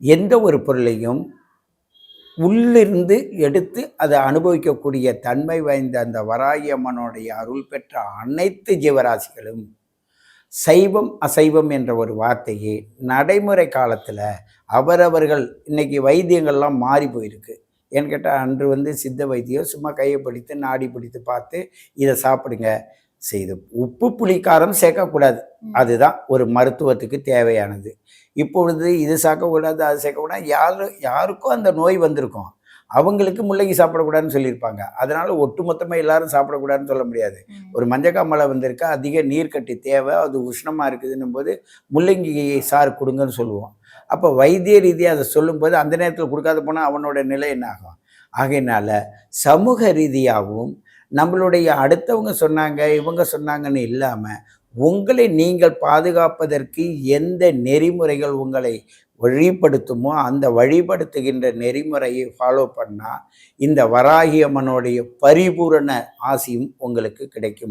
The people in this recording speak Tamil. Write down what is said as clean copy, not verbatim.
எந்த ஒரு பொருளையும் உள்ளிருந்து எடுத்து அதை அனுபவிக்கக்கூடிய தன்மை வாய்ந்த அந்த வராகி அம்மனுடைய அருள் பெற்ற அனைத்து ஜீவராசிகளும் சைவம் அசைவம் என்ற ஒரு வார்த்தையை நடைமுறை காலத்தில் அவரவர்கள் இன்னைக்கு வைத்தியங்கள்லாம் மாறி போயிருக்கு. ஏன்னு கேட்டால் அன்று சித்த வைத்தியம் சும்மா கையை பிடித்து நாடி பிடித்து பார்த்து இதை சாப்பிடுங்க செய்து உப்பு புளிக்காரம் சேர்க்கக்கூடாது. அதுதான் ஒரு மருத்துவத்துக்கு தேவையானது. இப்பொழுது இது சேர்க்கக்கூடாது அது சேர்க்கக்கூடாது யாருக்கும் அந்த நோய் வந்திருக்கும். அவங்களுக்கு முள்ளங்கி சாப்பிடக்கூடாதுன்னு சொல்லியிருப்பாங்க. அதனால் ஒட்டுமொத்தமாக எல்லாரும் சாப்பிடக்கூடாதுன்னு சொல்ல முடியாது. ஒரு மஞ்சக்காமலை வந்திருக்கா, அதிக நீர்க்கட்டி தேவை, அது உஷ்ணமாக இருக்குதுன்னும் போது முள்ளங்கி சாறு கொடுங்கன்னு சொல்லுவோம். அப்போ வைத்திய ரீதியாக அதை சொல்லும்போது அந்த நேரத்தில் கொடுக்காத போனால் அவனோட நிலை என்ன ஆகும்? ஆகையினால சமூக ரீதியாகவும் நம்மளுடைய அடுத்தவங்க சொன்னாங்க இவங்க சொன்னாங்கன்னு இல்லாமல் உங்களை நீங்கள் பாதுகாப்பதற்கு எந்த நெறிமுறைகள் உங்களை வழிப்படுத்துமோ அந்த வழிபடுத்துகின்ற நெறிமுறையை ஃபாலோ பண்ணால் இந்த வராகி அம்மனுடைய பரிபூரண ஆசியும் உங்களுக்கு கிடைக்கும்.